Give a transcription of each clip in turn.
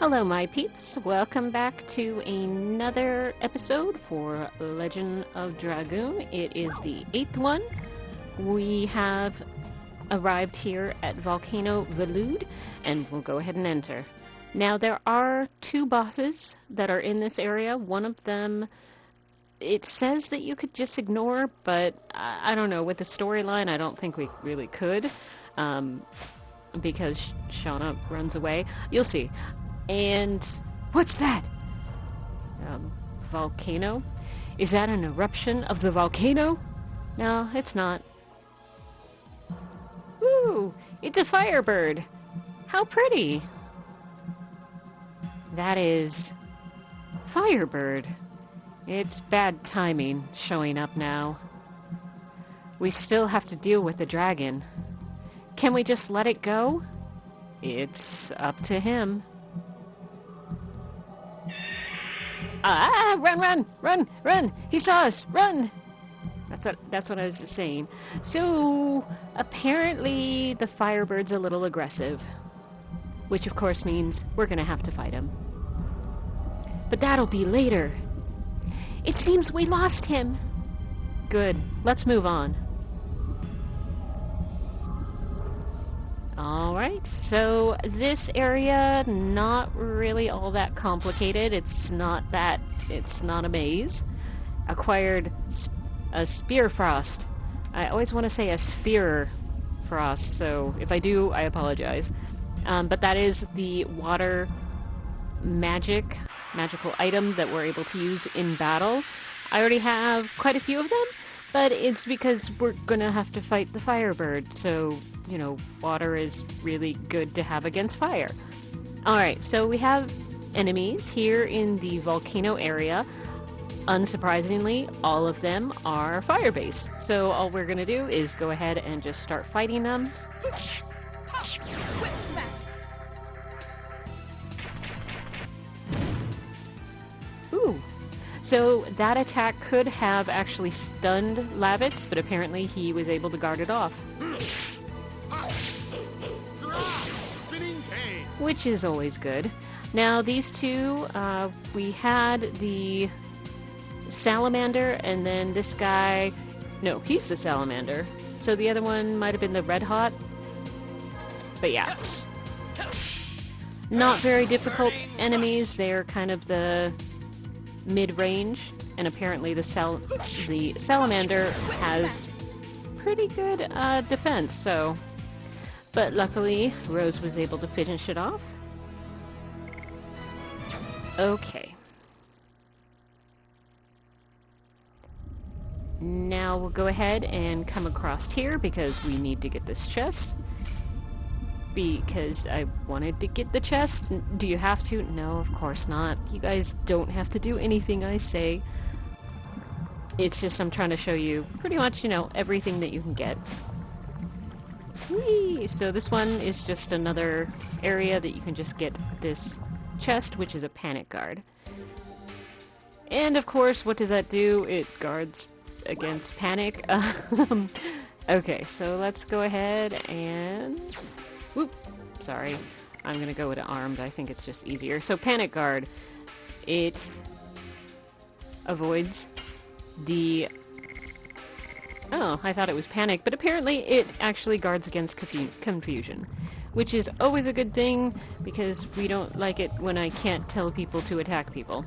Hello, my peeps. Welcome back to another episode for Legend of Dragoon. It is the 8th one. We have arrived here at Volcano Villude, and we'll go ahead and enter. Now, there are two bosses that are in this area. One of them, it says that you could just ignore, but I don't know. With the storyline, I don't think we really could, because Shauna runs away. You'll see. And what's that? Volcano? Is that an eruption of the volcano? No, it's not. Ooh, it's a firebird. How pretty. That is Firebird. It's bad timing showing up now. We still have to deal with the dragon. Can we just let it go? It's up to him. Ah! Run! He saw us! Run! That's what I was just saying. So, apparently the Firebird's a little aggressive. Which of course means we're gonna have to fight him. But that'll be later. It seems we lost him. Good. Let's move on. Alright, so this area, not really all that complicated. It's not a maze. Acquired a Spear Frost. I always want to say a Sphere Frost, so if I do, I apologize. But that is the water magical item that we're able to use in battle. I already have quite a few of them, but it's because we're gonna have to fight the Firebird, so, you know, water is really good to have against fire. Alright, so we have enemies here in the volcano area. Unsurprisingly, all of them are fire-based. So all we're gonna do is go ahead and just start fighting them. Whip smack. Ooh! So that attack could have actually stunned Lavitz, but apparently he was able to guard it off. Which is always good. Now these two, we had the Salamander, and then this guy, no, he's the Salamander. So the other one might have been the Red Hot. But yeah. Not very difficult enemies, they're kind of the mid-range, and apparently the Salamander has pretty good defense, so... But luckily, Rose was able to finish it off. Okay. Now we'll go ahead and come across here because we need to get this chest. Because I wanted to get the chest. Do you have to? No, of course not. You guys don't have to do anything I say. It's just I'm trying to show you pretty much, you know, everything that you can get. Whee! So this one is just another area that you can just get this chest, which is a panic guard. And of course, what does that do? It guards against panic. Okay, so let's go ahead and... Whoop! Sorry. I'm gonna go with armed. I think it's just easier. So panic guard. It avoids the... Oh, I thought it was panic, but apparently it actually guards against confusion, which is always a good thing, because we don't like it when I can't tell people to attack people.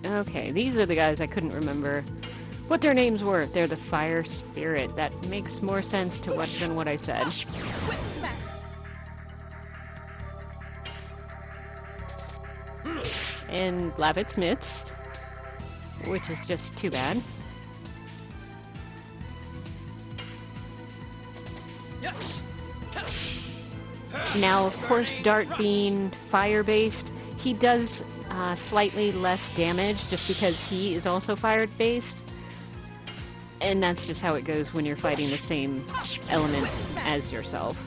Okay, these are the guys I couldn't remember what their names were. They're the Fire Spirit. That makes more sense to than what I said. Whip smack. And Lavitz missed, which is just too bad. Now, of course, Dart being fire-based, he does slightly less damage just because he is also fire-based. And that's just how it goes when you're fighting the same element as yourself.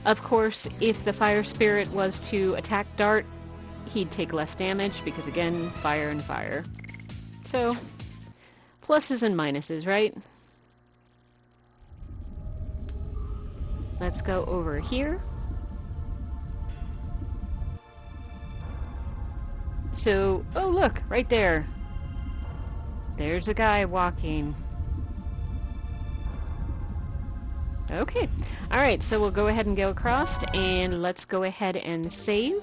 Of course, if the fire spirit was to attack Dart, he'd take less damage because, again, fire and fire. So, pluses and minuses, right? Let's go over here. So, oh look, right there. There's a guy walking. Okay. Alright, so we'll go ahead and go across, and let's go ahead and save.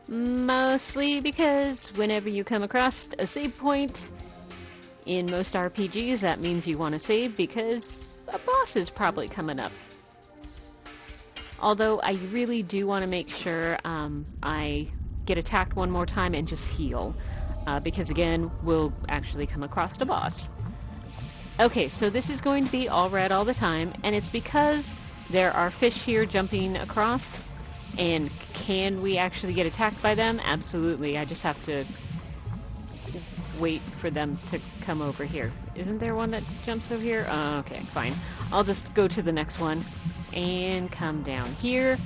Mostly because whenever you come across a save point, in most RPGs, that means you want to save because a boss is probably coming up. Although I really do want to make sure I get attacked one more time and just heal. Because again, we'll actually come across a boss. Okay, so this is going to be all red all the time, and it's because there are fish here jumping across, and can we actually get attacked by them? Absolutely, I just have to wait for them to come over here. Isn't there one that jumps over here? Okay, fine. I'll just go to the next one, and come down here,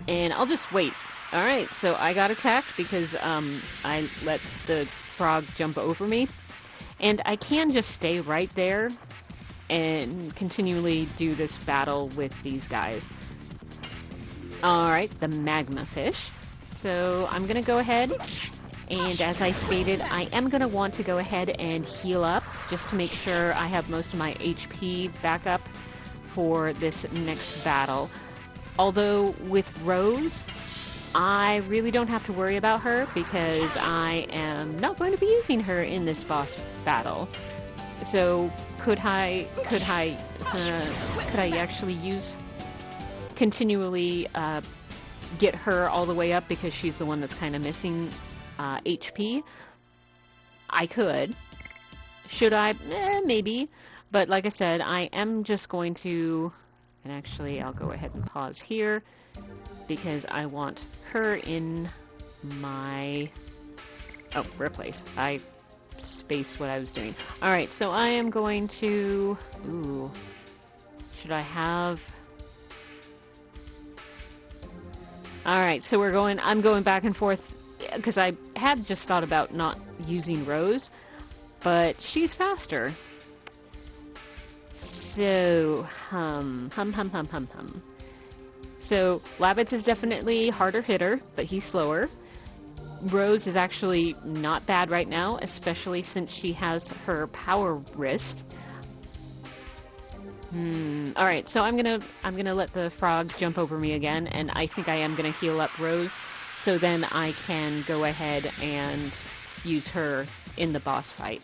and I'll just wait. Alright, so I got attacked because I let the frog jump over me. And I can just stay right there and continually do this battle with these guys. Alright, the magma fish. So I'm going to go ahead, and as I stated, I am going to want to go ahead and heal up just to make sure I have most of my HP back up for this next battle. Although with Rose, I really don't have to worry about her because I am not going to be using her in this boss battle. So could I actually use continually get her all the way up because she's the one that's kind of missing HP? I could. Should I? Maybe. But like I said, I am just going to, and actually I'll go ahead and pause here because I want her in my, oh, replace. I spaced what I was doing. Alright, so I am going to, ooh, should I have, alright, so I'm going back and forth because I had just thought about not using Rose, but she's faster. So, hum. So, Labbits is definitely harder hitter, but he's slower. Rose is actually not bad right now, especially since she has her power wrist. Alright, so I'm gonna let the frog jump over me again, and I think I am gonna heal up Rose, so then I can go ahead and use her in the boss fight.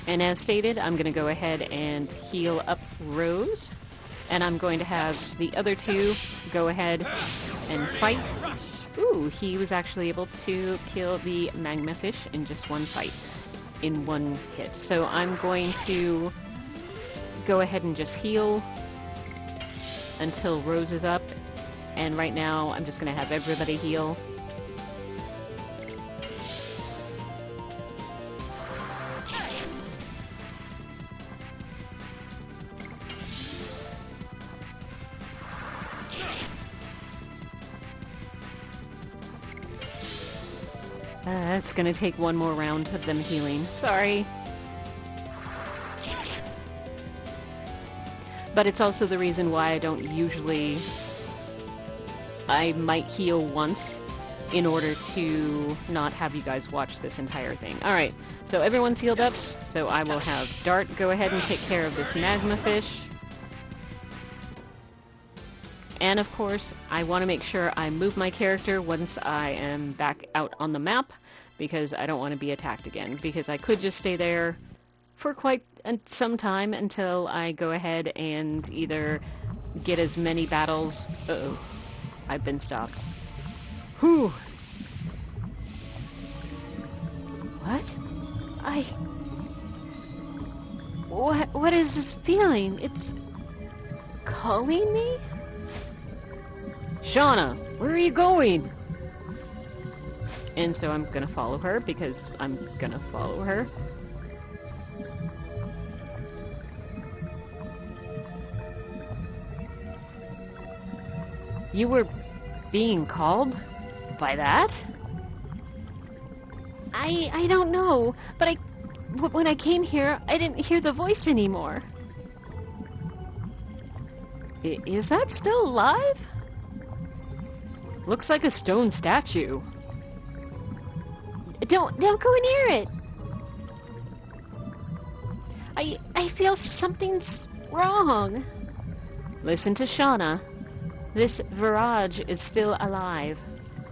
And as stated, I'm going to go ahead and heal up Rose, and I'm going to have the other two go ahead and fight. Ooh, he was actually able to kill the magma fish in just one fight, in one hit. So I'm going to go ahead and just heal until Rose is up, and right now I'm just going to have everybody heal. It's gonna take one more round of them healing. Sorry. But it's also the reason why I don't usually... I might heal once in order to not have you guys watch this entire thing. Alright, so everyone's healed up, so I will have Dart go ahead and take care of this magma fish. And of course, I want to make sure I move my character once I am back out on the map, because I don't want to be attacked again, because I could just stay there for quite some time until I go ahead and either get as many battles... Uh-oh. I've been stopped. Whew! What? What is this feeling? It's... calling me? Shauna, where are you going? And so I'm gonna follow her because I'm gonna follow her. You were being called by that? I don't know, but when I came here, I didn't hear the voice anymore. Is that still alive? Looks like a stone statue. Don't go near it. I feel something's wrong. Listen to Shauna. This Virage is still alive.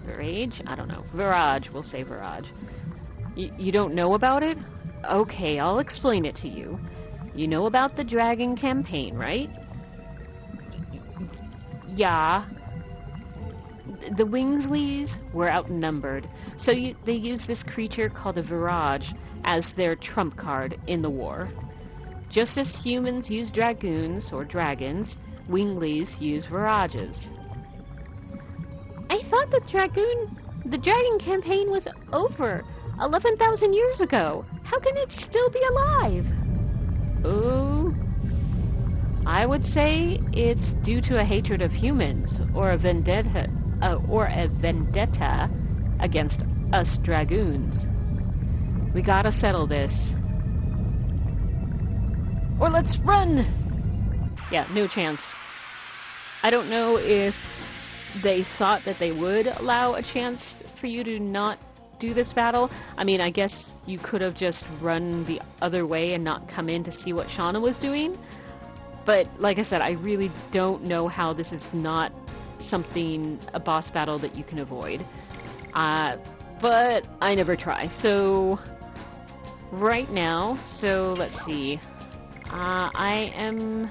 Virage? I don't know. Virage. We'll say Virage. You don't know about it? Okay, I'll explain it to you. You know about the dragon campaign, right? Yeah. The Wingsleys were outnumbered, so they used this creature called a Virage as their trump card in the war. Just as humans use dragoons, or dragons, Wingleys use Virages. I thought the dragon campaign was over 11,000 years ago. How can it still be alive? Oh, I would say it's due to a hatred of humans, or a vendetta against us dragoons. We gotta settle this. Or let's run! Yeah, no chance. I don't know if they thought that they would allow a chance for you to not do this battle. I mean, I guess you could have just run the other way and not come in to see what Shauna was doing. But like I said, I really don't know how this is not a boss battle that you can avoid. But I never try. So right now, let's see. I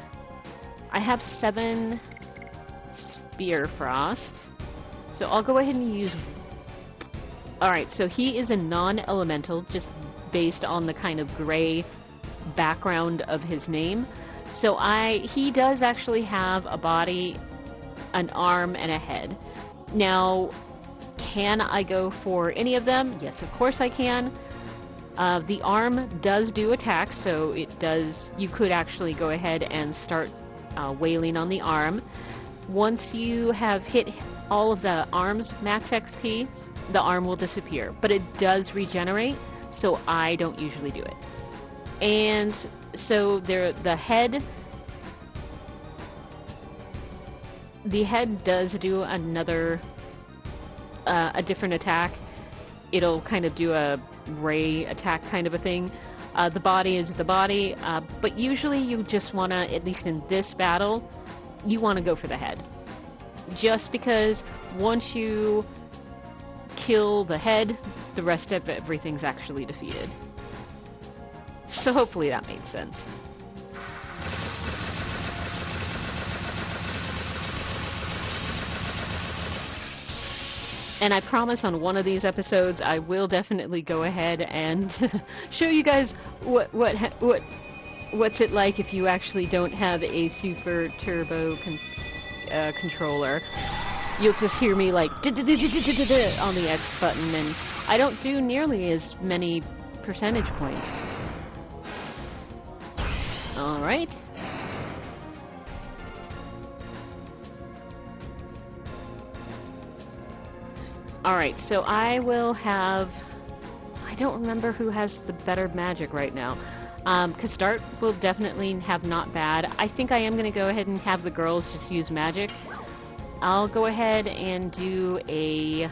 have 7 Spear Frost. So I'll go ahead and use... Alright, so he is a non-elemental, just based on the kind of gray background of his name. So he does actually have a body, an arm, and a head. Now, can I go for any of them? Yes, of course I can. The arm does do attacks, so you could actually go ahead and start wailing on the arm. Once you have hit all of the arm's max XP, the arm will disappear, but it does regenerate, so I don't usually do it. And so the head does do a different attack. It'll kind of do a ray attack kind of a thing. The body is the body, but usually you just want to, at least in this battle, you want to go for the head. Just because once you kill the head, the rest of everything's actually defeated. So hopefully that made sense. And I promise on one of these episodes I will definitely go ahead and show you guys what's it like if you actually don't have a super turbo controller. You'll just hear me like on the X button, and I don't do nearly as many percentage points. Alright. Alright, so I don't remember who has the better magic right now. Kastart will definitely have not bad. I think I am going to go ahead and have the girls just use magic. I'll go ahead and do a...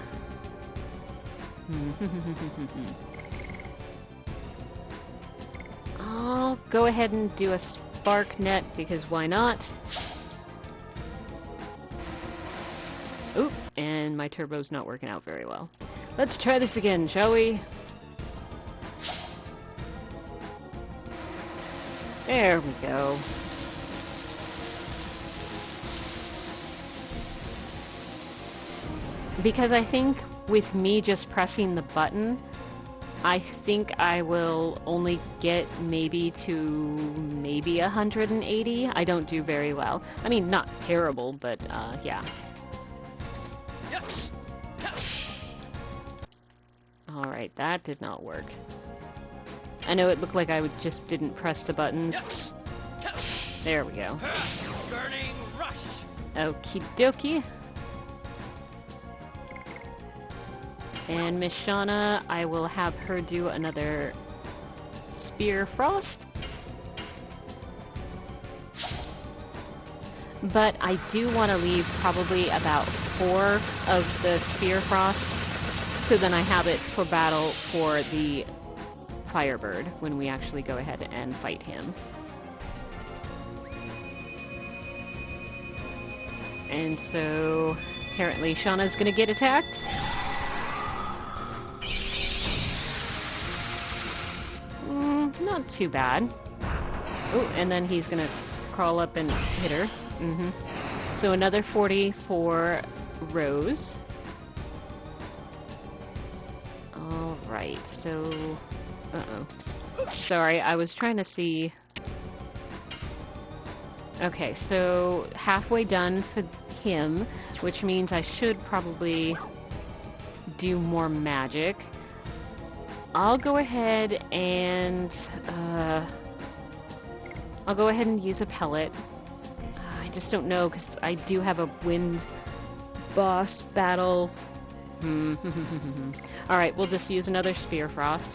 I'll go ahead and do a spark net, because why not? Oop, and my turbo's not working out very well. Let's try this again, shall we? There we go. Because I think with me just pressing the button, I think I will only get maybe 180. I don't do very well. I mean, not terrible, but yeah. Alright, that did not work. I know it looked like I just didn't press the buttons. There we go. Burning rush. Okie dokie. And Miss Shauna, I will have her do another Spear Frost. But I do want to leave probably about 4 of the Spear Frost, so then I have it for battle for the Firebird when we actually go ahead and fight him. And so, apparently Shauna's gonna get attacked. Not too bad. Oh, and then he's gonna crawl up and hit her. So another 40 for Rose. Alright, so... Sorry, I was trying to see... Okay, so halfway done for him, which means I should probably do more magic. I'll go ahead and use a pellet. I just don't know, because I do have a wind boss battle. Alright, we'll just use another Spear Frost.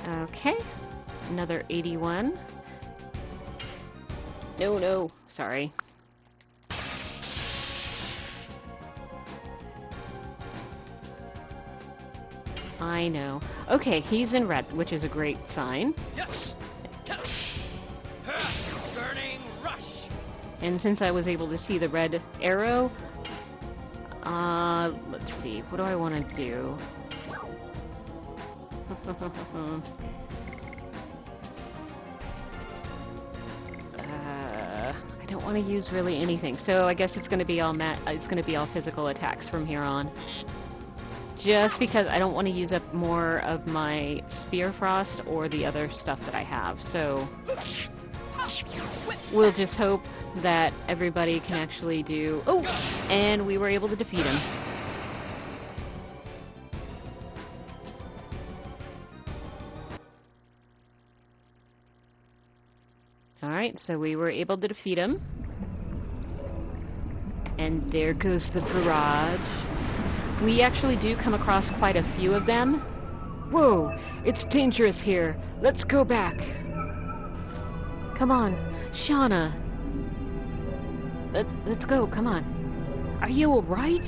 Okay, another 81. No, sorry. I know. Okay, he's in red, which is a great sign. Yes. Burning rush. And since I was able to see the red arrow, let's see, what do I want to do? I don't want to use really anything, so I guess it's going to be all physical attacks from here on. Just because I don't want to use up more of my Spear Frost or the other stuff that I have, so we'll just hope that everybody can actually do... Oh! And we were able to defeat him. Alright, so we were able to defeat him. And there goes the barrage. We actually do come across quite a few of them. Whoa, it's dangerous here. Let's go back. Come on, Shauna. Let's go, come on. Are you alright?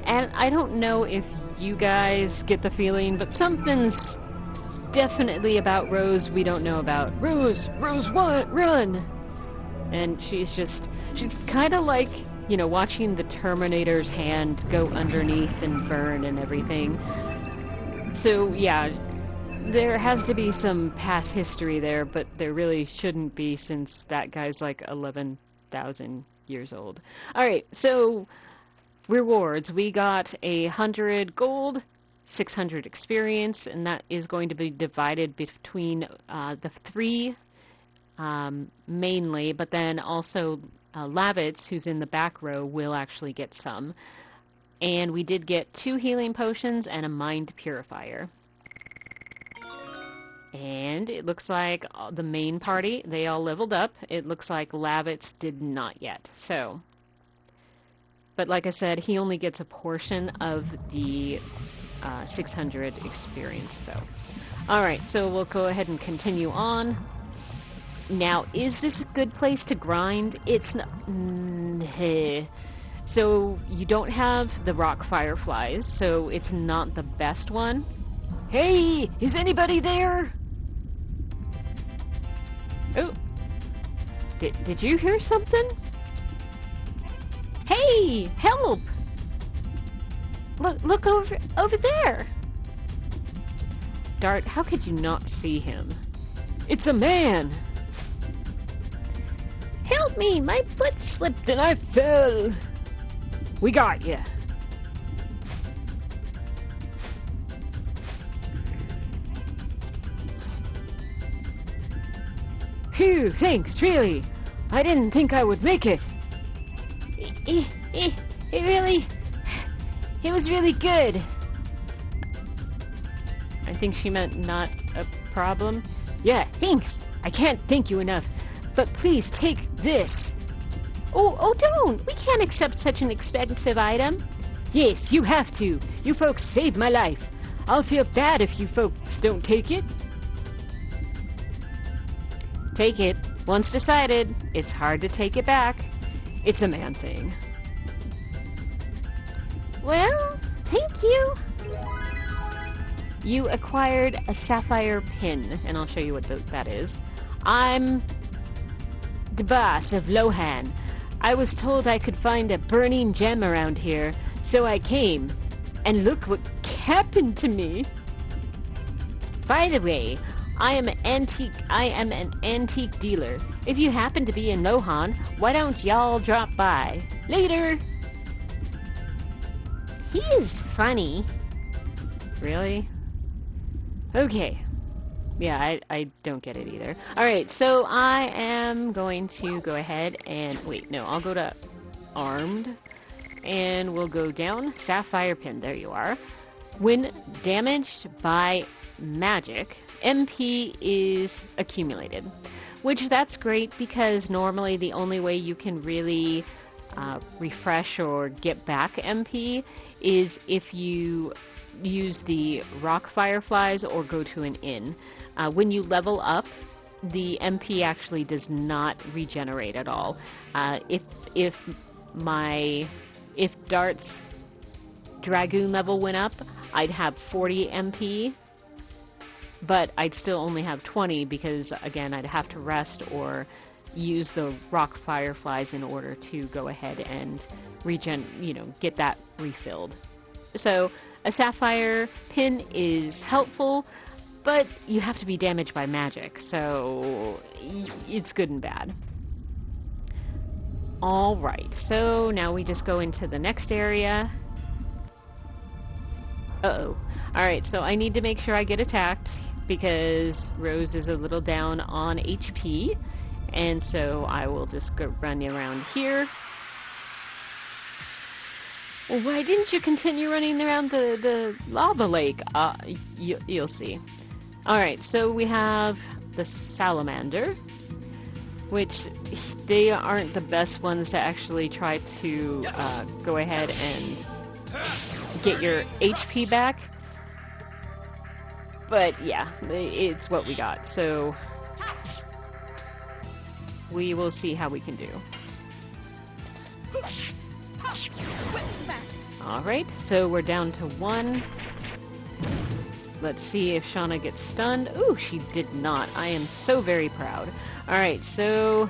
And I don't know if you guys get the feeling, but something's definitely about Rose we don't know about. Rose, what? Run! And she's kind of like, you know, watching the Terminator's hand go underneath and burn and everything. So, yeah, there has to be some past history there, but there really shouldn't be since that guy's like 11,000 years old. Alright, so rewards. We got 100 gold, 600 experience, and that is going to be divided between the 3 mainly, but then also Lavitz, who's in the back row, will actually get some. And we did get 2 healing potions and a mind purifier. And it looks like the main party, they all leveled up. It looks like Lavitz did not yet, so... But like I said, he only gets a portion of the 600 experience, so. Alright, so we'll go ahead and continue on. Now, is this a good place to grind? It's not... So, you don't have the rock fireflies, so it's not the best one. Hey! Is anybody there? Oh. Did you hear something? Hey! Help! Look over there! Dart, how could you not see him? It's a man! Help me! My foot slipped and I fell! We got you. Phew, thanks, really. I didn't think I would make it. It was really good. I think she meant not a problem. Yeah, thanks. I can't thank you enough. But please take this. Oh, don't! We can't accept such an expensive item. Yes, you have to. You folks saved my life. I'll feel bad if you folks don't take it. Take it. Once decided, it's hard to take it back. It's a man thing. Well, thank you. You acquired a sapphire pin, and I'll show you what that is. I'm the boss of Lohan. I was told I could find a burning gem around here, so I came. And look what happened to me. By the way, I am an antique dealer. If you happen to be in Lohan, why don't y'all drop by? Later! He is funny. Really? Okay. Yeah, I don't get it either. Alright, so I am going to go ahead and... Wait, no, I'll go to Armed. And we'll go down. Sapphire Pin, there you are. When damaged by magic, MP is accumulated. Which, that's great, because normally the only way you can really refresh or get back MP is if you use the rock fireflies or go to an inn. When you level up, the MP actually does not regenerate at all. If Dart's Dragoon level went up, I'd have 40 MP, but I'd still only have 20 because, again, I'd have to rest or use the rock fireflies in order to go ahead and get that refilled. So a sapphire pin is helpful, but you have to be damaged by magic, so it's good and bad. Alright, so now we just go into the next area. Uh-oh. Alright, so I need to make sure I get attacked because Rose is a little down on HP, and so I will just go run around here. Well, why didn't you continue running around the lava lake? You'll see. Alright, so we have the salamander, which they aren't the best ones to actually try to go ahead and get your HP back. But yeah, it's what we got. So we will see how we can do. Alright, so we're down to 1. Let's see if Shauna gets stunned. Ooh, she did not. I am so very proud. Alright, so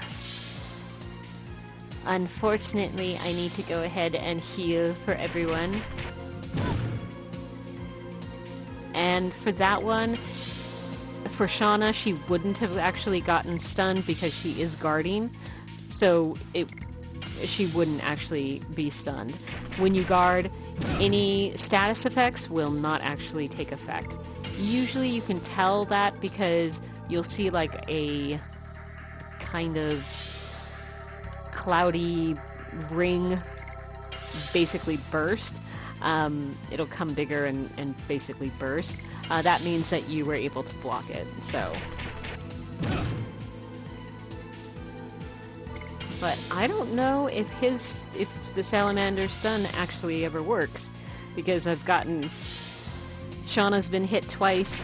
unfortunately I need to go ahead and heal for everyone. And for that one, for Shauna, she wouldn't have actually gotten stunned because she is guarding, so she wouldn't actually be stunned. When you guard, any status effects will not actually take effect. Usually you can tell that because you'll see like a kind of cloudy ring basically burst. It'll come bigger and basically burst. That means that you were able to block it, so... But I don't know if the salamander stun actually ever works, because I've gotten... Shauna's been hit twice,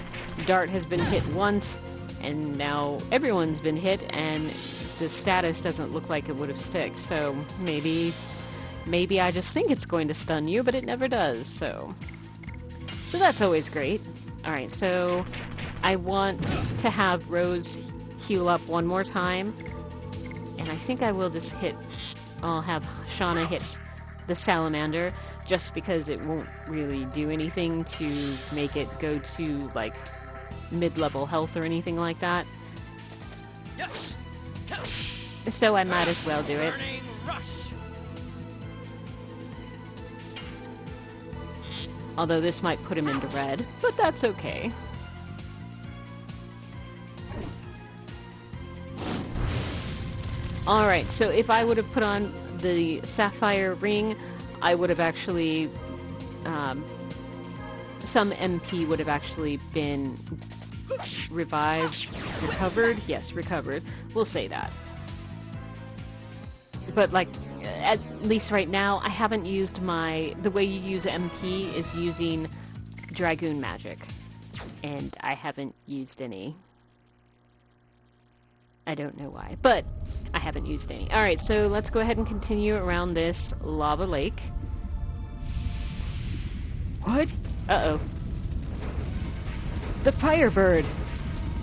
Dart has been hit once, and now everyone's been hit, and the status doesn't look like it would have sticked, so maybe I just think it's going to stun you, but it never does, so that's always great. Alright, so I want to have Rose heal up one more time, and I think I will just I'll have Shauna hit the salamander, just because it won't really do anything to make it go to, like, mid-level health or anything like that. Yes. So I might as well do it. Although this might put him into red, but that's okay. Alright, so if I would have put on the sapphire ring, I would have actually, some MP would have actually been revived, recovered? Yes, recovered. We'll say that. But, like, at least right now, I haven't used the way you use MP is using Dragoon magic. And I haven't used any. I don't know why, but I haven't used any. Alright, so let's go ahead and continue around this lava lake. What? Uh-oh. The Firebird!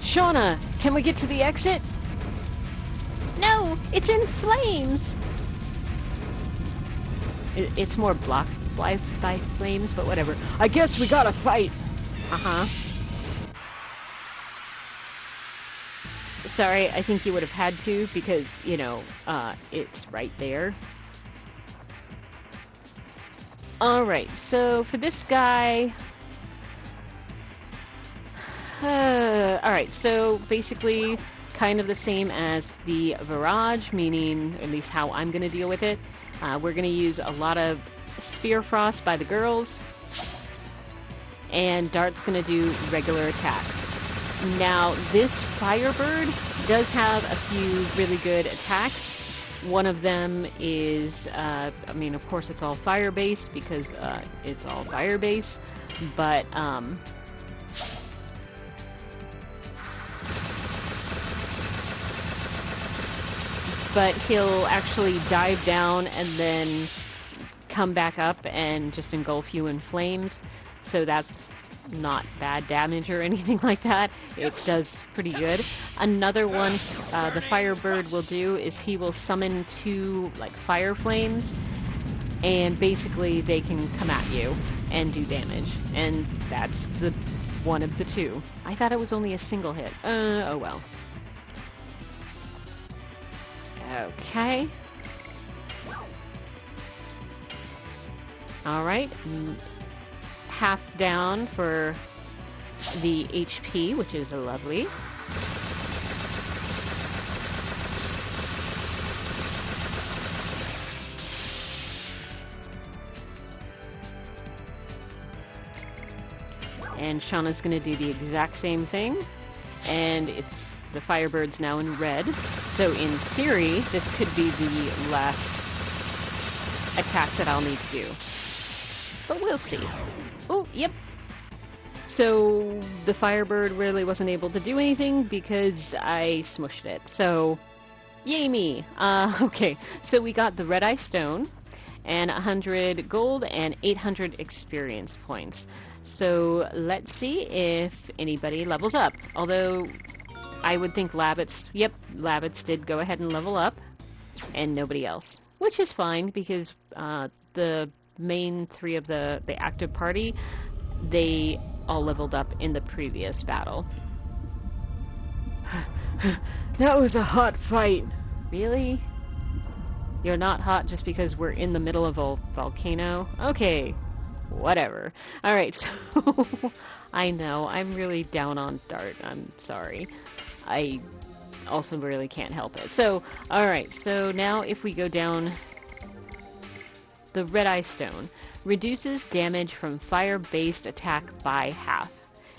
Shauna, can we get to the exit? No, it's in flames! It's more blocked by flames, but whatever. I guess we gotta fight! Uh-huh. Sorry, I think you would have had to, because, you know, it's right there. Alright, so for this guy... Alright, so basically kind of the same as the Virage, meaning at least how I'm going to deal with it. We're going to use a lot of Spear Frost by the girls, and Dart's going to do regular attacks. Now, this Firebird does have a few really good attacks. One of them is, I mean, of course it's all fire-based because it's all fire-based, but he'll actually dive down and then come back up and just engulf you in flames. So that's not bad damage or anything like that. It does pretty good. Another one the Firebird will do is he will summon two like fire flames, and basically they can come at you and do damage. And that's the one of the two. I thought it was only a single hit. Oh well. Okay. Alright. Half down for the HP, which is lovely. And Shauna's going to do the exact same thing. And the Firebird's now in red. So in theory, this could be the last attack that I'll need to do. But we'll see. Oh, yep. So the Firebird really wasn't able to do anything because I smushed it. So, yay me. Okay, so we got the Red Eye Stone and 100 gold and 800 experience points. So let's see if anybody levels up. Although I would think Labbits, yep, Labbits did go ahead and level up, and nobody else. Which is fine, because the main three of the active party, they all leveled up in the previous battle. That was a hot fight. Really? You're not hot just because we're in the middle of a volcano? Okay, whatever. Alright, so I know, I'm really down on Dart. I'm sorry. I also really can't help it. So, alright, so now if we go down, the Red Eye Stone reduces damage from fire-based attack by half.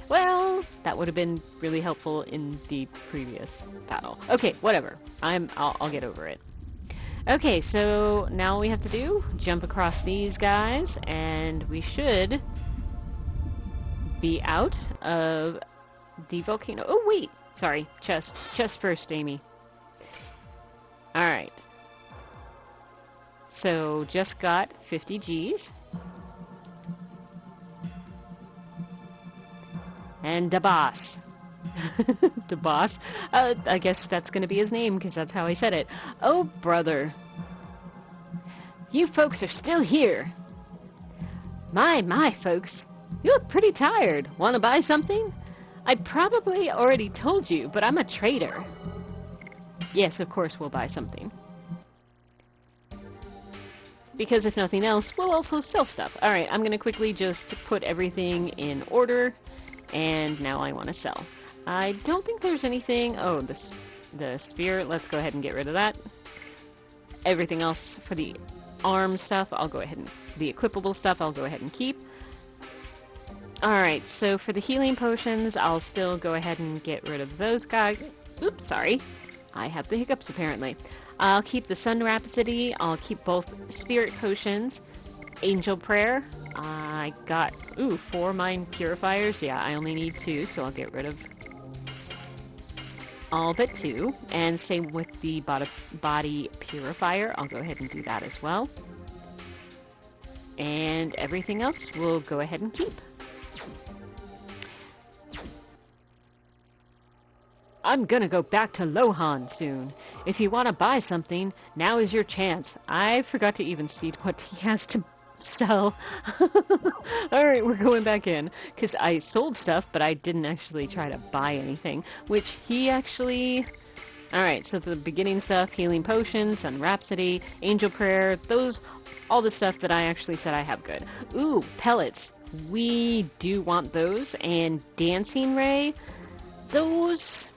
Well, that would have been really helpful in the previous battle. Okay, whatever. I'll get over it. Okay, so now all we have to do, jump across these guys, and we should be out of the volcano. Oh, wait! Sorry, chest. Chest first, Amy. Alright. So, just got 50 Gs. And the boss. The boss? I guess that's gonna be his name, because that's how I said it. Oh, brother. You folks are still here. My, folks. You look pretty tired. Want to buy something? I probably already told you, but I'm a trader. Yes, of course we'll buy something. Because if nothing else, we'll also sell stuff. Alright, I'm gonna quickly just put everything in order. And now I want to sell. I don't think there's anything... Oh, this the spear, let's go ahead and get rid of that. Everything else for the arm stuff, I'll go ahead and... the equipable stuff, I'll go ahead and keep. Alright, so for the healing potions, I'll still go ahead and get rid of those guys. Oops, sorry. I have the hiccups, apparently. I'll keep the Sun Rhapsody. I'll keep both Spirit Potions. Angel Prayer. I got, 4 Mind Purifiers. Yeah, I only need 2, so I'll get rid of all but 2. And same with the Body Purifier. I'll go ahead and do that as well. And everything else we'll go ahead and keep. I'm gonna go back to Lohan soon. If you want to buy something, now is your chance. I forgot to even see what he has to sell. Alright, we're going back in. Because I sold stuff, but I didn't actually try to buy anything. Which he actually... Alright, so the beginning stuff, Healing Potions, Sun Rhapsody, Angel Prayer, those... all the stuff that I actually said I have good. Ooh, Pellets. We do want those. And Dancing Ray. Those...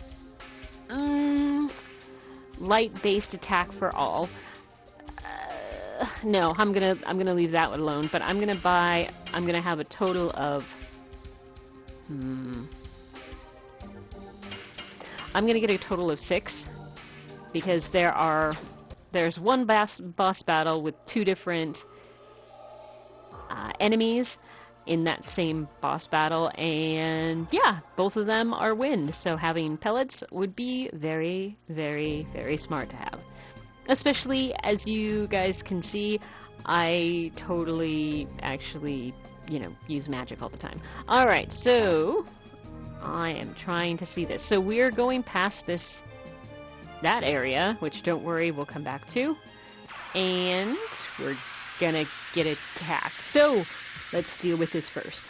light-based attack for all. No, I'm gonna leave that one alone. But I'm gonna have a total of. I'm gonna get a total of 6 because there's one boss battle with 2 different enemies in that same boss battle, and yeah, both of them are wind, so having pellets would be very, very, very smart to have. Especially, as you guys can see, I totally actually, use magic all the time. Alright, so I am trying to see this. So we're going past that area, which don't worry, we'll come back to, and we're gonna get attacked. So let's deal with this first.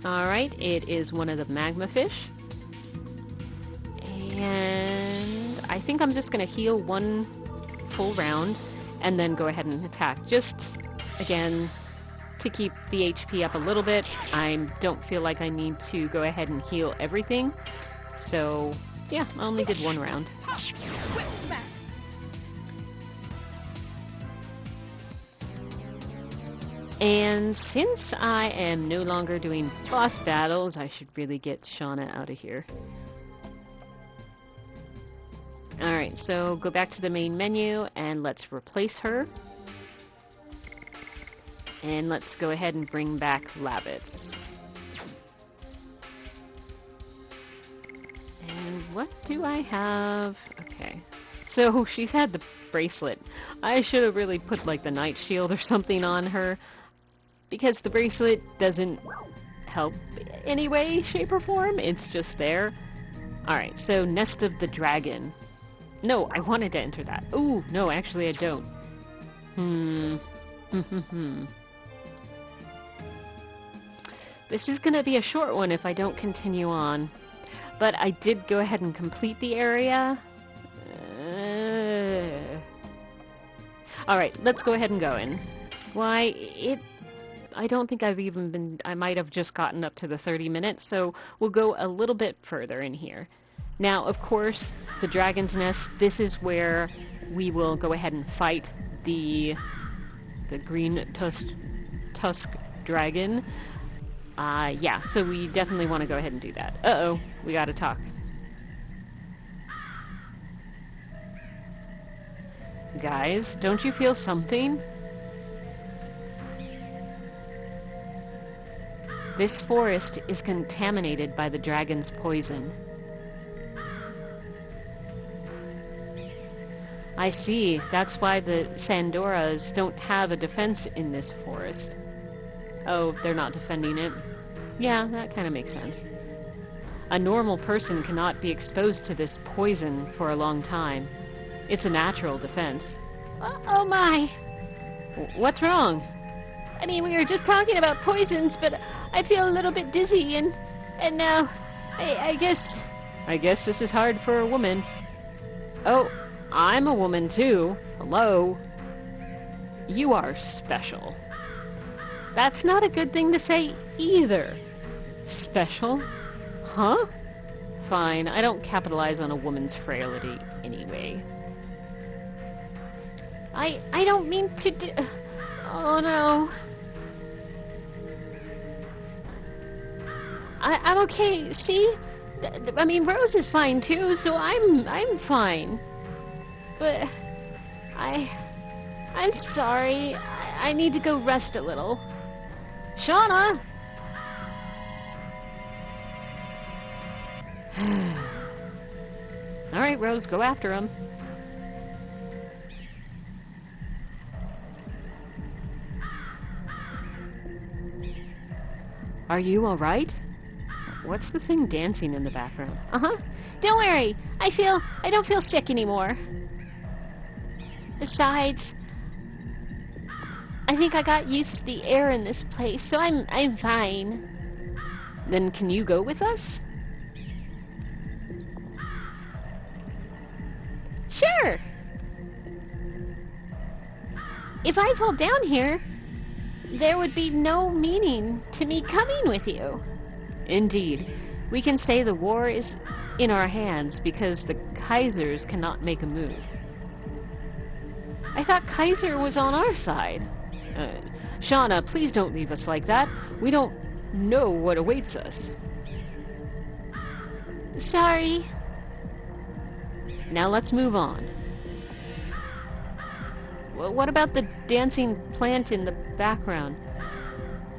Alright, it is one of the magma fish. And I think I'm just going to heal 1 full round and then go ahead and attack. Just, again, to keep the HP up a little bit. I don't feel like I need to go ahead and heal everything. So, yeah, I only did 1 round. Whip smack. And since I am no longer doing boss battles, I should really get Shauna out of here. Alright, so go back to the main menu and let's replace her. And let's go ahead and bring back Labbits. And what do I have? Okay. So she's had the bracelet. I should have really put like the night shield or something on her, because the bracelet doesn't help any way, shape, or form. It's just there. Alright, so Nest of the Dragon. No, I wanted to enter that. Ooh, no, actually I don't. This is gonna be a short one if I don't continue on. But I did go ahead and complete the area. Alright, let's go ahead and go in. Why, I don't think I've even been... I might have just gotten up to the 30 minutes, so we'll go a little bit further in here. Now, of course, the Dragon's Nest, this is where we will go ahead and fight the green tusk dragon. Yeah, so we definitely want to go ahead and do that. Uh-oh, we gotta talk. Guys, don't you feel something? This forest is contaminated by the dragon's poison. I see. That's why the Sandoras don't have a defense in this forest. Oh, they're not defending it. Yeah, that kind of makes sense. A normal person cannot be exposed to this poison for a long time. It's a natural defense. Oh my! What's wrong? I mean, we were just talking about poisons, but I feel a little bit dizzy, and now, I guess this is hard for a woman. Oh, I'm a woman too. Hello? You are special. That's not a good thing to say either. Special? Huh? Fine, I don't capitalize on a woman's frailty anyway. I don't mean to do... Oh no. I'm okay, see? I mean, Rose is fine too, so I'm fine. But I'm sorry. I need to go rest a little. Shauna! Alright, Rose, go after him. Are you alright? What's the thing dancing in the background? Uh-huh. Don't worry. I don't feel sick anymore. Besides, I think I got used to the air in this place, so I'm fine. Then can you go with us? Sure. If I fall down here, there would be no meaning to me coming with you. Indeed. We can say the war is in our hands because the Kaisers cannot make a move. I thought Kaiser was on our side. Shauna, please don't leave us like that. We don't know what awaits us. Sorry. Now let's move on. Well, what about the dancing plant in the background?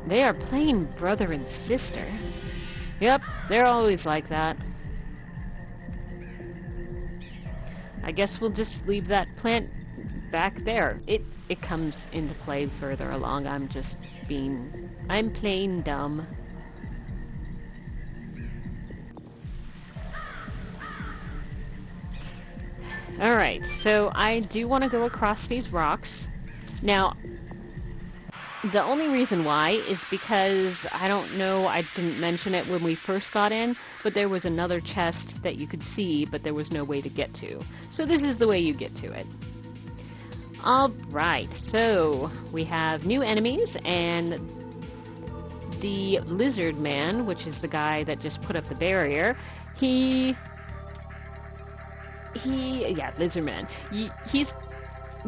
They are playing brother and sister. Yep, they're always like that. I guess we'll just leave that plant back there. It comes into play further along. I'm playing dumb. Alright, so I do want to go across these rocks. Now, the only reason why is because, I don't know, I didn't mention it when we first got in, but there was another chest that you could see, but there was no way to get to. So this is the way you get to it. Alright, so we have new enemies, and the lizard man, which is the guy that just put up the barrier, yeah, lizard man.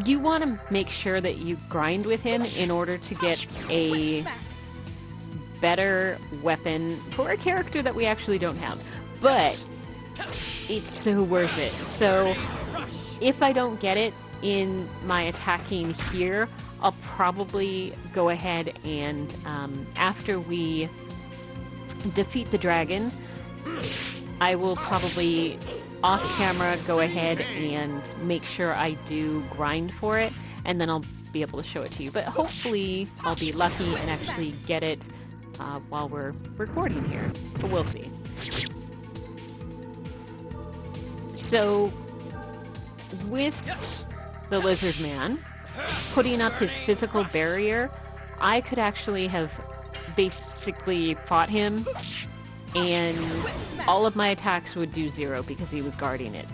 You want to make sure that you grind with him in order to get a better weapon for a character that we actually don't have. But it's so worth it. So if I don't get it in my attacking here, I'll probably go ahead and after we defeat the dragon, I will probably off camera go ahead and make sure I do grind for it, and then I'll be able to show it to you. But hopefully I'll be lucky and actually get it while we're recording here, but we'll see. So with the lizard man putting up his physical barrier, I could actually have basically fought him and all of my attacks would do 0 because he was guarding it.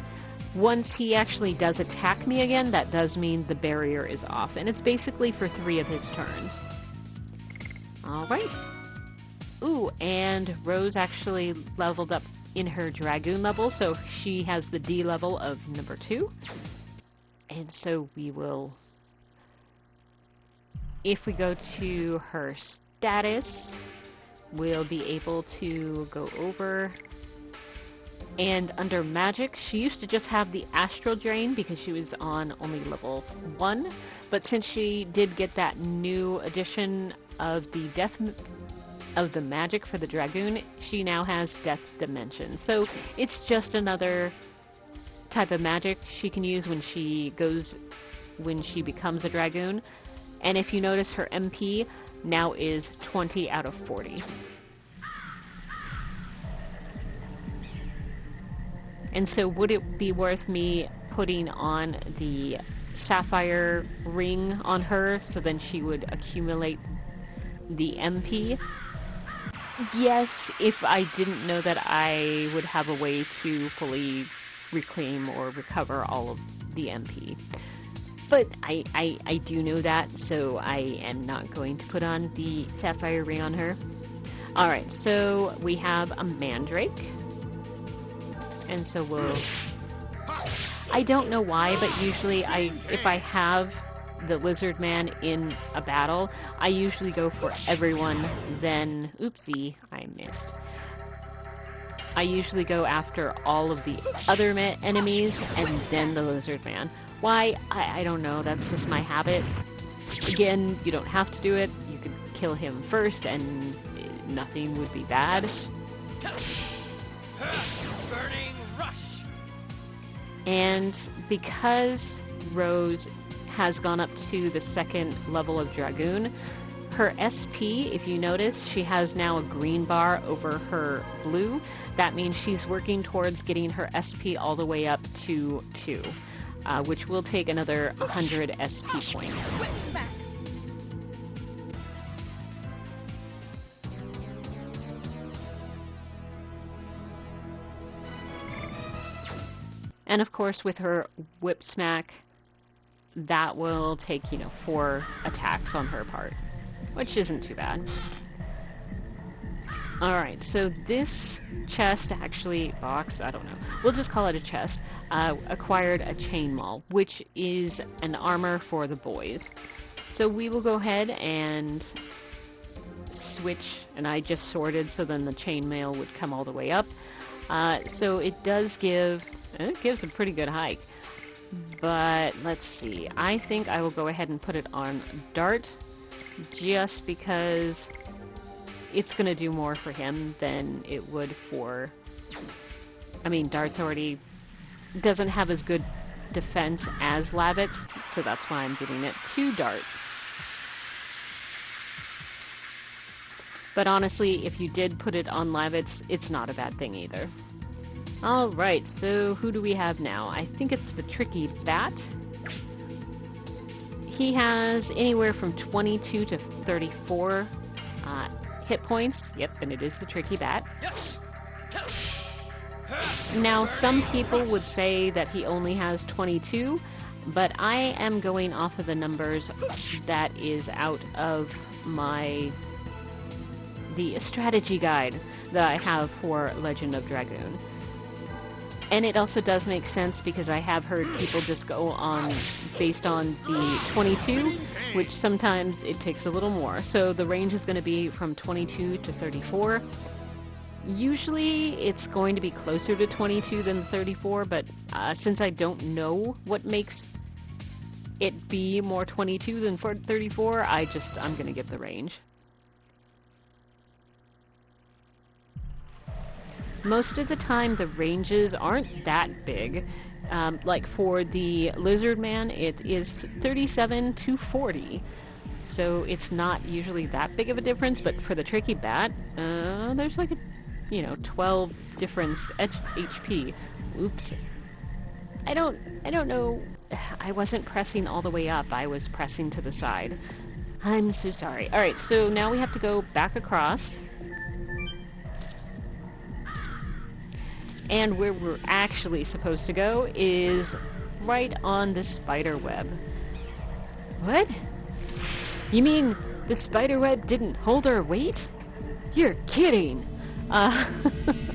Once he actually does attack me again, that does mean the barrier is off, and it's basically for 3 of his turns. Alright. Ooh, and Rose actually leveled up in her Dragoon level, so she has the D level of number 2. And so we will... If we go to her status, we'll be able to go over, and under magic, she used to just have the astral drain because she was on only level 1, but since she did get that new addition of the magic for the dragoon, she now has death dimension. So it's just another type of magic she can use when she becomes a dragoon. And if you notice, her MP now is 20 out of 40. And so would it be worth me putting on the sapphire ring on her so then she would accumulate the MP? Yes, if I didn't know that I would have a way to fully reclaim or recover all of the MP. But I do know that, so I am not going to put on the sapphire ring on her. Alright, so we have a mandrake. And so we'll... I don't know why, but usually if I have the lizard man in a battle, I usually go for everyone, then... Oopsie, I missed. I usually go after all of the other enemies and then the lizard man. Why? I don't know, that's just my habit. Again, you don't have to do it. You could kill him first and nothing would be bad. Burning rush. And because Rose has gone up to the second level of Dragoon, her SP, if you notice, she has now a green bar over her blue. That means she's working towards getting her SP all the way up to 2, which will take another 100 SP points. Whip smack. And of course, with her whip smack, that will take, 4 attacks on her part, which isn't too bad. Alright, so this chest, actually, box, I don't know, we'll just call it a chest, acquired a chain maul, which is an armor for the boys. So we will go ahead and switch, and I just sorted so then the chain mail would come all the way up. So it does give, it gives a pretty good hike. But let's see, I think I will go ahead and put it on Dart, just because it's going to do more for him than it would for... I mean, Dart's already doesn't have as good defense as Lavitz, so that's why I'm giving it to Dart. But honestly, if you did put it on Lavitz, it's not a bad thing either. Alright, so who do we have now? I think it's the Tricky Bat. He has anywhere from 22 to 34 hit points. Yep, and it is the Tricky Bat. Yes. Now, some people would say that he only has 22, but I am going off of the numbers that is out of the strategy guide that I have for Legend of Dragoon. And it also does make sense because I have heard people just go on based on the 22, which sometimes it takes a little more. So the range is going to be from 22 to 34. Usually it's going to be closer to 22 than 34, but since I don't know what makes it be more 22 than 34, I'm going to give the range. Most of the time, the ranges aren't that big. Like for the Lizard Man, it is 37 to 40. So it's not usually that big of a difference, but for the Tricky Bat, there's like a, 12 difference HP. Oops. I don't know. I wasn't pressing all the way up. I was pressing to the side. I'm so sorry. Alright, so now we have to go back across. And where we're actually supposed to go is right on the spider web. What? You mean the spider web didn't hold our weight? You're kidding!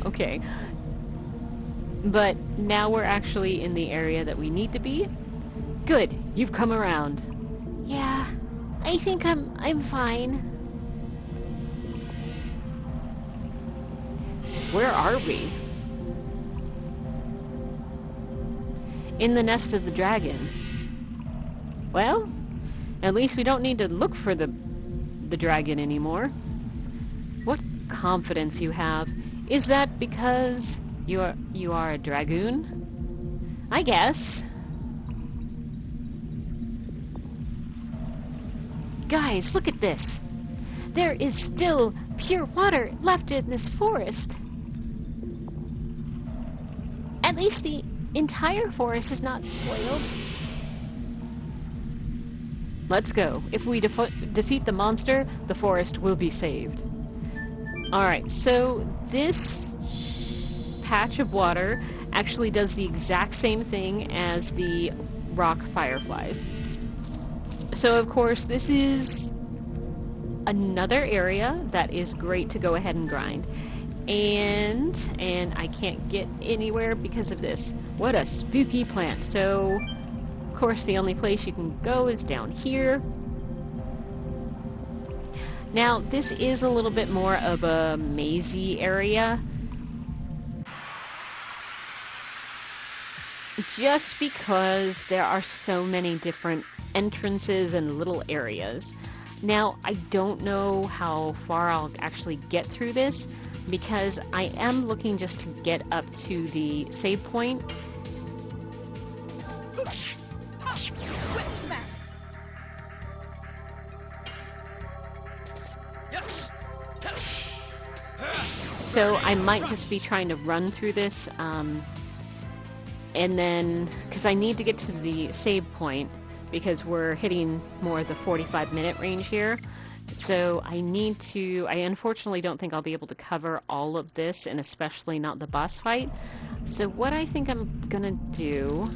Okay. But now we're actually in the area that we need to be. Good, you've come around. Yeah, I think I'm fine. Where are we? In the nest of the dragon. Well, at least we don't need to look for the dragon anymore. What confidence you have. Is that because you are a dragoon? I guess. Guys, look at this. There is still pure water left in this forest. At least the entire forest is not spoiled. Let's go. If we defeat the monster, the forest will be saved. Alright, so this patch of water actually does the exact same thing as the rock fireflies. So of course this is another area that is great to go ahead and grind. And I can't get anywhere because of this. What a spooky plant. So, of course, the only place you can go is down here. Now, this is a little bit more of a mazy area, just because there are so many different entrances and little areas. Now, I don't know how far I'll actually get through this, because I am looking just to get up to the save point. Whip smack. So I might just be trying to run through this, and then, because I need to get to the save point, because we're hitting more the 45-minute range here. So I need to, I unfortunately don't think I'll be able to cover all of this, and especially not the boss fight. So what I think I'm gonna do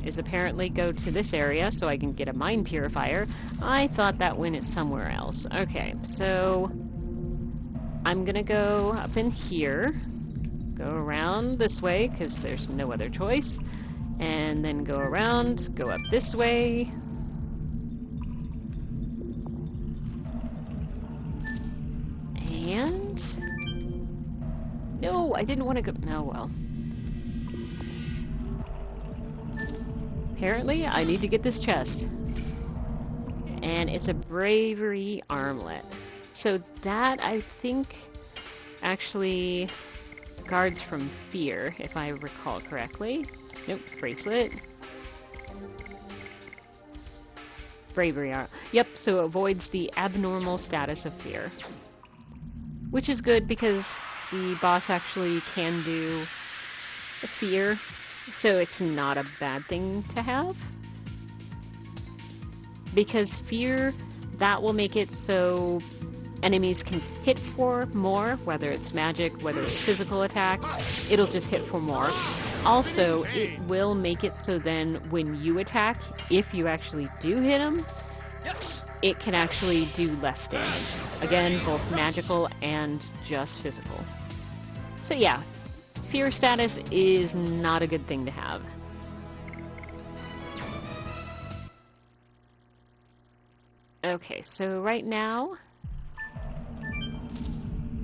is apparently go to this area so I can get a mind purifier. I thought that went somewhere else. Okay, so I'm gonna go up in here, go around this way, because there's no other choice, and then go around, go up this way. And... no, I didn't want to go... no, well. Apparently, I need to get this chest. And it's a bravery armlet. So that, I think, actually guards from fear, if I recall correctly. Nope, bracelet. Bravery arm. Yep, so avoids the abnormal status of fear. Which is good because the boss actually can do fear, so it's not a bad thing to have. Because fear, that will make it so enemies can hit for more, whether it's magic, whether it's physical attack, it'll just hit for more. Also, it will make it so then when you attack, if you actually do hit them, it can actually do less damage. Again, both magical and just physical. So yeah, fear status is not a good thing to have. Okay, so right now,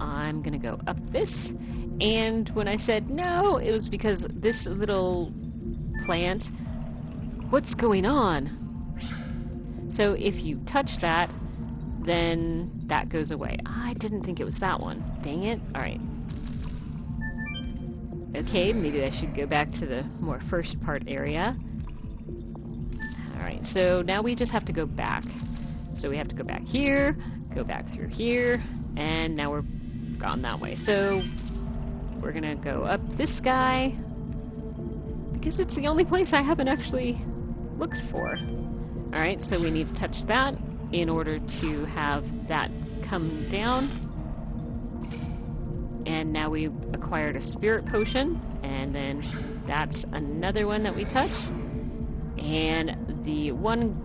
I'm gonna go up this, and when I said no, it was because this little plant, what's going on? So if you touch that, then that goes away. I didn't think it was that one. Dang it. Alright. Okay, maybe I should go back to the more first part area. Alright, so now we just have to go back. So we have to go back here, go back through here, and now we're gone that way. So we're gonna go up this guy, because it's the only place I haven't actually looked for. Alright, so we need to touch that in order to have that come down. And now we acquired a spirit potion, and then that's another one that we touch. And the one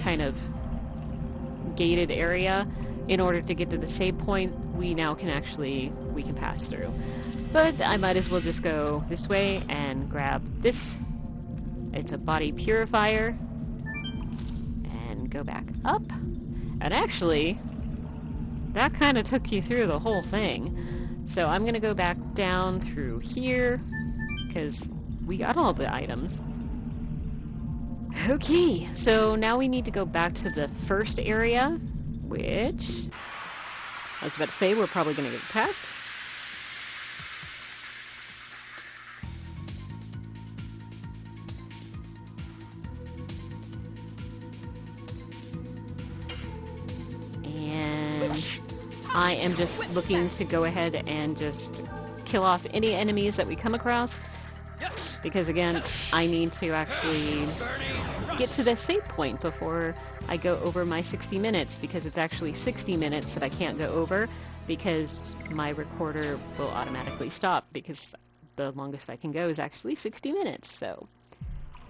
kind of gated area, in order to get to the save point, we now can actually, we can pass through. But I might as well just go this way and grab this. It's a body purifier. And go back up. And actually, that kind of took you through the whole thing. So I'm going to go back down through here, because we got all the items. Okay, so now we need to go back to the first area, which, I was about to say, we're probably going to get attacked. And I am just looking to go ahead and just kill off any enemies that we come across. Because again, I need to actually get to the save point before I go over my 60 minutes, because it's actually 60 minutes that I can't go over, because my recorder will automatically stop, because the longest I can go is actually 60 minutes, so.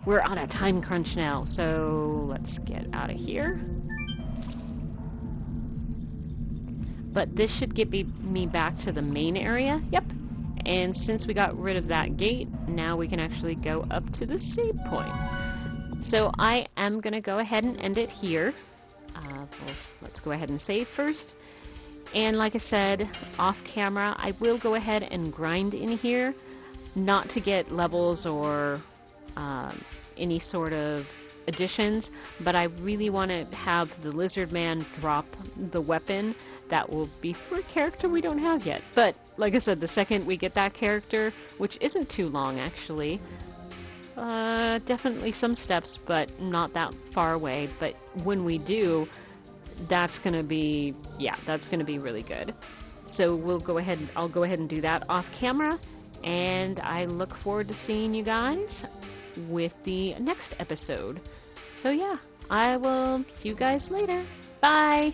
we're on a time crunch now, so let's get out of here. But this should get me back to the main area. Yep. And since we got rid of that gate, now we can actually go up to the save point. So I am going to go ahead and end it here. Let's go ahead and save first. And like I said, off camera, I will go ahead and grind in here, not to get levels or any sort of additions, but I really want to have the lizard man drop the weapon. That will be for a character we don't have yet. But like I said, the second we get that character, which isn't too long actually, definitely some steps, but not that far away. But when we do, that's gonna be, yeah, that's gonna be really good. So I'll go ahead and do that off camera, and I look forward to seeing you guys with the next episode. So yeah, I will see you guys later. Bye!